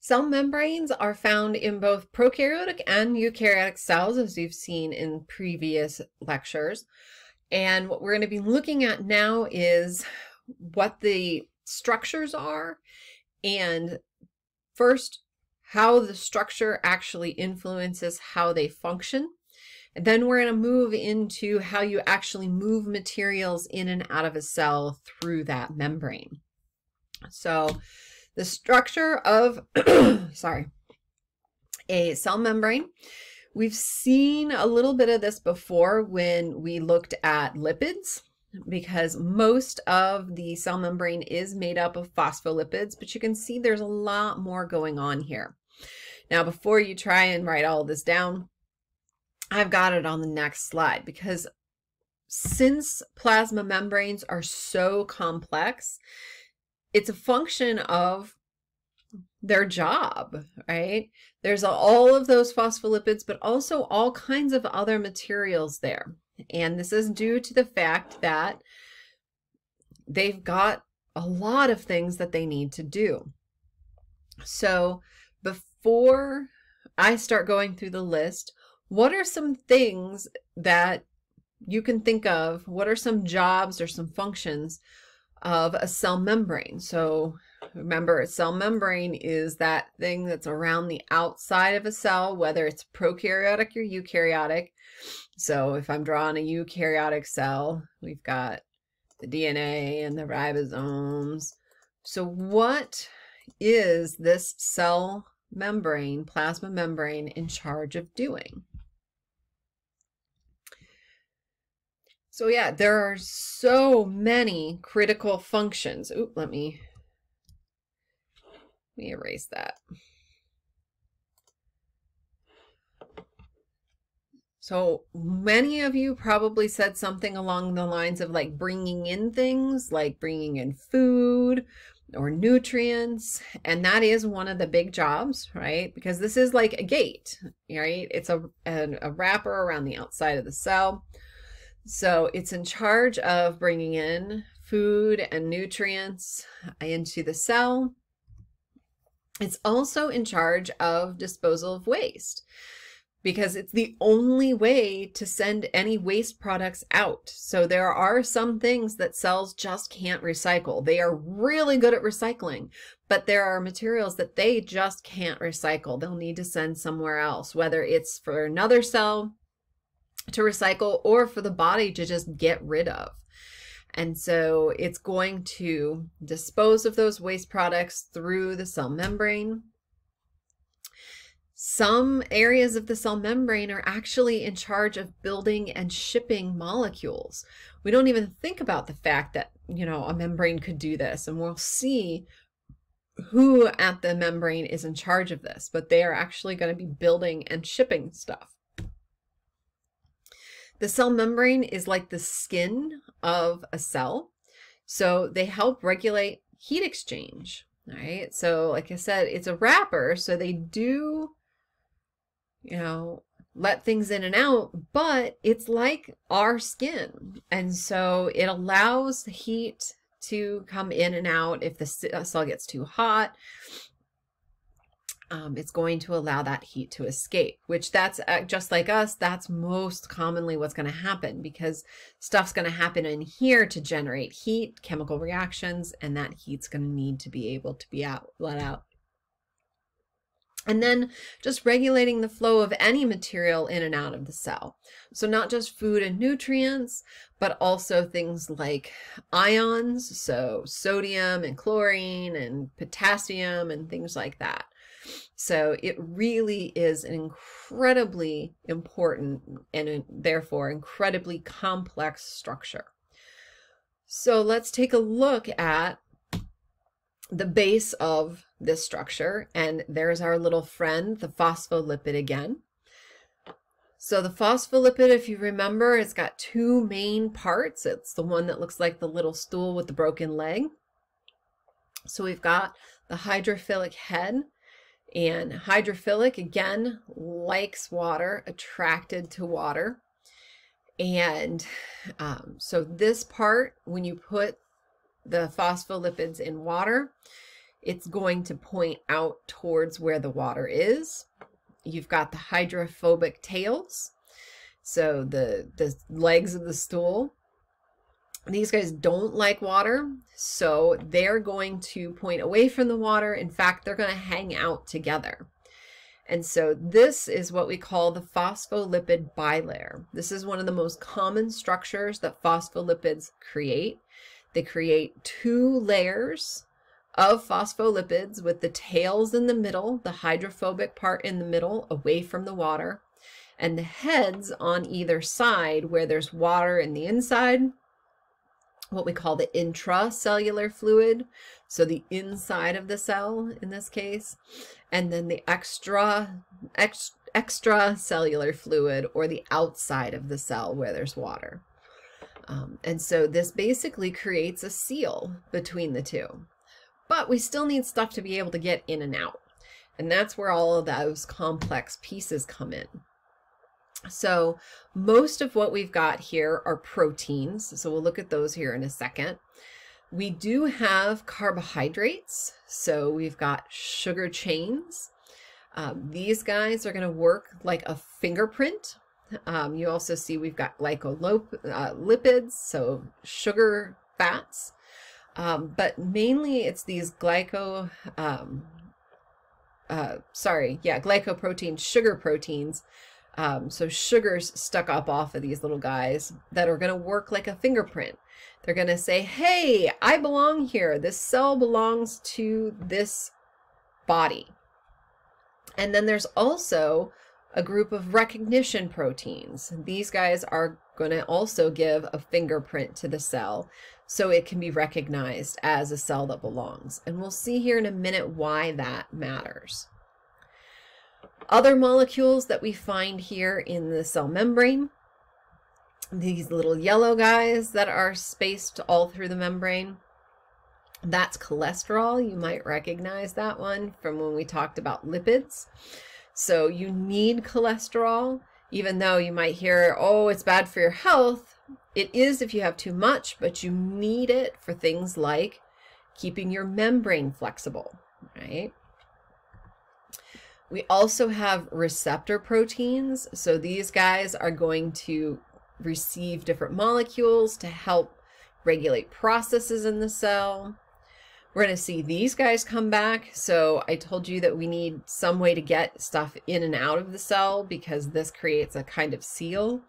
Cell membranes are found in both prokaryotic and eukaryotic cells, as you've seen in previous lectures. And what we're going to be looking at now is what the structures are, and first, how the structure actually influences how they function. And then we're going to move into how you actually move materials in and out of a cell through that membrane. So the structure of, a cell membrane. We've seen a little bit of this before when we looked at lipids, because most of the cell membrane is made up of phospholipids, but you can see there's a lot more going on here. Now, before you try and write all of this down, I've got it on the next slide, because since plasma membranes are so complex, it's a function of their job, right? There's all of those phospholipids, but also all kinds of other materials there. And this is due to the fact that they've got a lot of things that they need to do. So before I start going through the list, what are some things that you can think of? What are some jobs or some functions of a cell membrane? So remember, a cell membrane is that thing that's around the outside of a cell, whether it's prokaryotic or eukaryotic. So if I'm drawing a eukaryotic cell, we've got the DNA and the ribosomes. So what is this cell membrane, plasma membrane, in charge of doing? So yeah, there are so many critical functions. Ooh, let me erase that. So many of you probably said something along the lines of like bringing in things, like bringing in food or nutrients. And that is one of the big jobs, right? Because this is like a gate, right? It's a wrapper around the outside of the cell. So it's in charge of bringing in food and nutrients into the cell. It's also in charge of disposal of waste, because it's the only way to send any waste products out. So there are some things that cells just can't recycle. They are really good at recycling, but there are materials that they just can't recycle. They'll need to send somewhere else, whether it's for another cell to recycle or for the body to just get rid of. And so it's going to dispose of those waste products through the cell membrane. Some areas of the cell membrane are actually in charge of building and shipping molecules. We don't even think about the fact that, you know, a membrane could do this, and we'll see who at the membrane is in charge of this, but they are actually going to be building and shipping stuff. The cell membrane is like the skin of a cell, so they help regulate heat exchange, right? So like I said, it's a wrapper, so they do, you know, let things in and out, but it's like our skin. And so it allows the heat to come in and out. If the cell gets too hot, it's going to allow that heat to escape, which that's just like us, that's most commonly what's going to happen, because stuff's going to happen in here to generate heat, chemical reactions, and that heat's going to need to be able to be let out. And then just regulating the flow of any material in and out of the cell. So not just food and nutrients, but also things like ions, so sodium and chlorine and potassium and things like that. So it really is an incredibly important and therefore incredibly complex structure. So let's take a look at the base of this structure, and there's our little friend, the phospholipid again. So the phospholipid, if you remember, it's got two main parts. It's the one that looks like the little stool with the broken leg. So we've got the hydrophilic head, and hydrophilic, again, likes water, attracted to water. And so this part, when you put the phospholipids in water, it's going to point out towards where the water is. You've got the hydrophobic tails, so the legs of the stool. These guys don't like water, so they're going to point away from the water. In fact, they're going to hang out together. And so this is what we call the phospholipid bilayer. This is one of the most common structures that phospholipids create. They create two layers of phospholipids with the tails in the middle, the hydrophobic part in the middle, away from the water, and the heads on either side where there's water in the inside, what we call the intracellular fluid, so the inside of the cell in this case, and then the extracellular fluid, or the outside of the cell where there's water. And so this basically creates a seal between the two. But we still need stuff to be able to get in and out. And that's where all of those complex pieces come in. So most of what we've got here are proteins. So we'll look at those here in a second. We do have carbohydrates. So we've got sugar chains. These guys are going to work like a fingerprint. You also see we've got glycolipids, so sugar fats. But mainly it's these glycoprotein, sugar proteins. So sugars stuck up off of these little guys that are going to work like a fingerprint. They're going to say, hey, I belong here. This cell belongs to this body. And then there's also a group of recognition proteins. These guys are going to also give a fingerprint to the cell so it can be recognized as a cell that belongs. And we'll see here in a minute why that matters. Other molecules that we find here in the cell membrane, these little yellow guys that are spaced all through the membrane, that's cholesterol. You might recognize that one from when we talked about lipids. So you need cholesterol, even though you might hear, oh, it's bad for your health. It is if you have too much, but you need it for things like keeping your membrane flexible, right? We also have receptor proteins. So these guys are going to receive different molecules to help regulate processes in the cell. We're going to see these guys come back. So I told you that we need some way to get stuff in and out of the cell because this creates a kind of seal.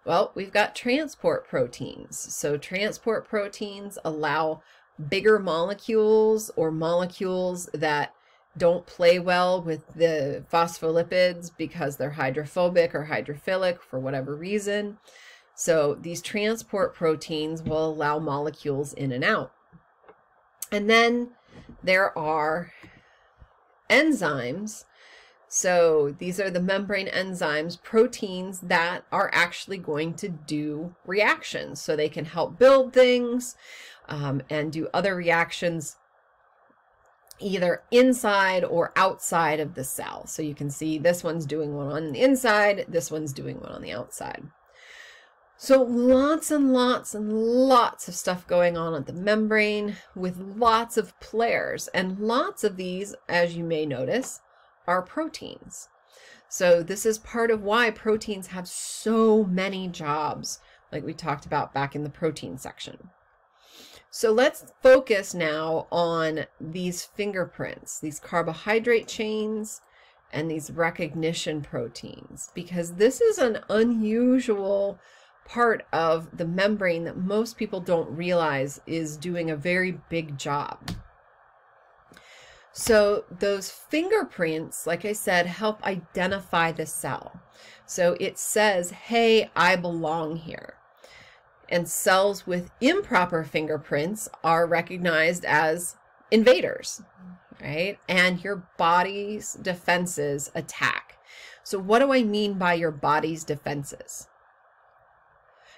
Well, we've got transport proteins. So transport proteins allow bigger molecules or molecules that don't play well with the phospholipids because they're hydrophobic or hydrophilic for whatever reason. So these transport proteins will allow molecules in and out. And then there are enzymes. So these are the membrane enzymes, proteins that are actually going to do reactions. So they can help build things and do other reactions either inside or outside of the cell. So you can see this one's doing one on the inside, this one's doing one on the outside. So lots and lots and lots of stuff going on at the membrane with lots of players, and lots of these, as you may notice, are proteins. So this is part of why proteins have so many jobs, like we talked about back in the protein section. So let's focus now on these fingerprints, these carbohydrate chains, and these recognition proteins, because this is an unusual part of the membrane that most people don't realize is doing a very big job. So those fingerprints, like I said, help identify the cell. So it says, hey, I belong here. And cells with improper fingerprints are recognized as invaders, right? And your body's defenses attack. So what do I mean by your body's defenses?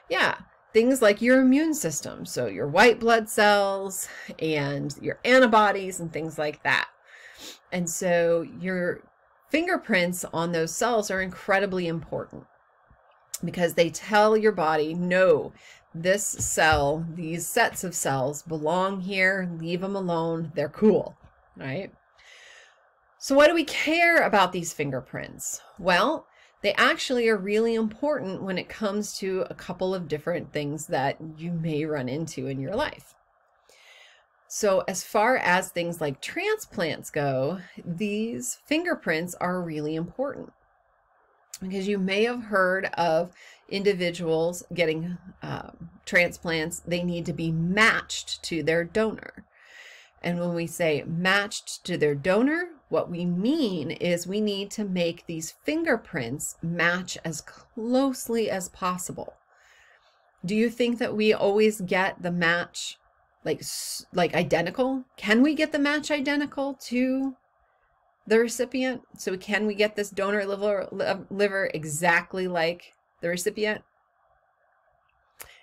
Yeah, things like your immune system. So your white blood cells and your antibodies and things like that. And so your fingerprints on those cells are incredibly important because they tell your body, no, this cell, these sets of cells belong here, leave them alone, they're cool, right? So why do we care about these fingerprints? Well, they actually are really important when it comes to a couple of different things that you may run into in your life. So as far as things like transplants go, these fingerprints are really important because you may have heard of individuals getting transplants. They need to be matched to their donor. And when we say matched to their donor, what we mean is we need to make these fingerprints match as closely as possible. Do you think that we always get the match like identical? Can we get the match identical to the recipient? So can we get this donor liver exactly like the recipient?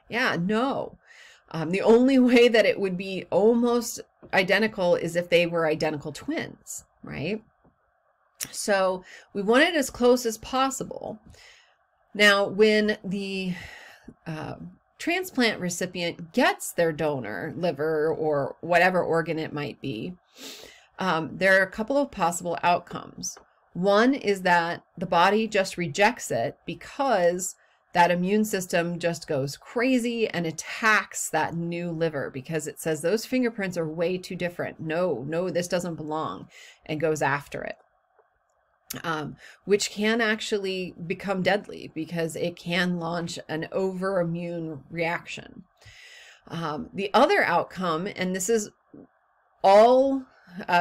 Yeah, no. The only way that it would be almost identical is if they were identical twins, right? So we want it as close as possible. Now, when the transplant recipient gets their donor liver or whatever organ it might be, there are a couple of possible outcomes. One is that the body just rejects it because that immune system just goes crazy and attacks that new liver because it says those fingerprints are way too different. No, this doesn't belong, and goes after it. Which can actually become deadly because it can launch an overimmune reaction. The other outcome, and this is all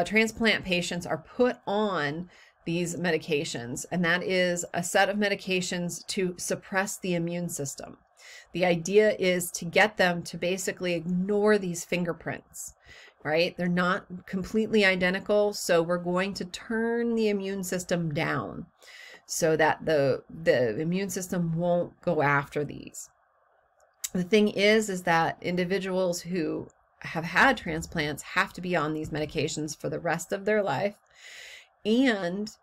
transplant patients are put on these medications, and that is a set of medications to suppress the immune system. The idea is to get them to basically ignore these fingerprints, right? They're not completely identical, so we're going to turn the immune system down so that the immune system won't go after these. The thing is that individuals who have had transplants have to be on these medications for the rest of their life. And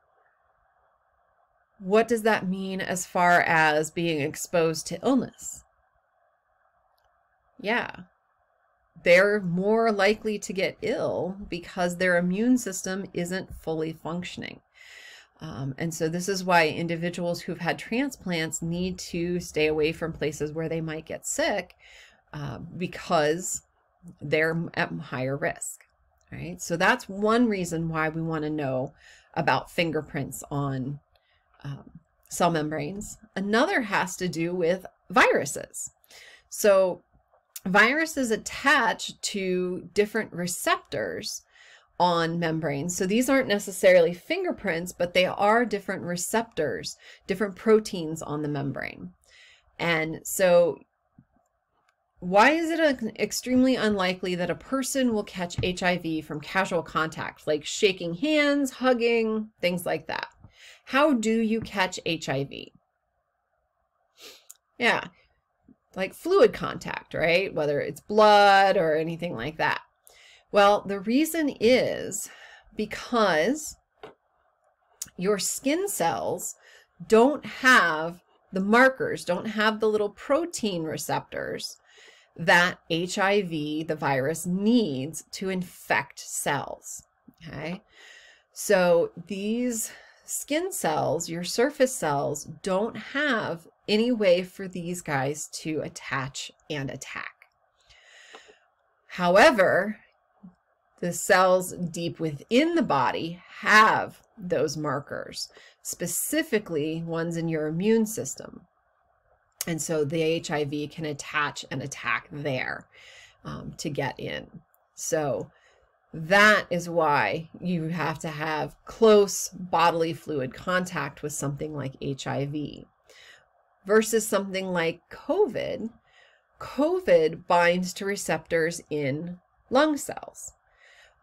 what does that mean as far as being exposed to illness? Yeah, they're more likely to get ill because their immune system isn't fully functioning. And so this is why individuals who've had transplants need to stay away from places where they might get sick because they're at higher risk. Right? So that's one reason why we want to know about fingerprints on cell membranes. Another has to do with viruses. So viruses attach to different receptors on membranes. So these aren't necessarily fingerprints, but they are different receptors, different proteins on the membrane. And so why is it extremely unlikely that a person will catch HIV from casual contact, like shaking hands, hugging, things like that? How do you catch HIV? Yeah, like fluid contact, right? Whether it's blood or anything like that. Well, the reason is because your skin cells don't have the markers, don't have the little protein receptors that HIV, the virus, needs to infect cells, okay? So these skin cells, your surface cells, don't have any way for these guys to attach and attack. However, the cells deep within the body have those markers, specifically ones in your immune system. And so the HIV can attach and attack there to get in. So that is why you have to have close bodily fluid contact with something like HIV versus something like COVID. COVID binds to receptors in lung cells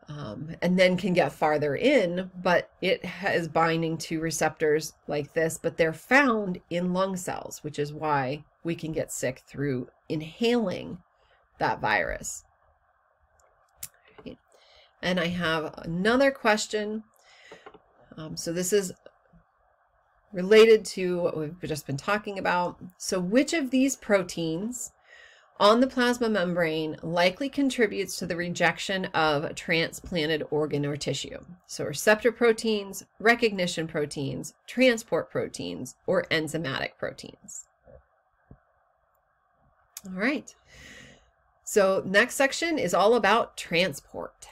and then can get farther in, but it has binding to receptors like this, but they're found in lung cells, which is why we can get sick through inhaling that virus. And I have another question. So this is related to what we've just been talking about. So which of these proteins on the plasma membrane likely contributes to the rejection of a transplanted organ or tissue. So receptor proteins, recognition proteins, transport proteins, or enzymatic proteins. All right. So next section is all about transport.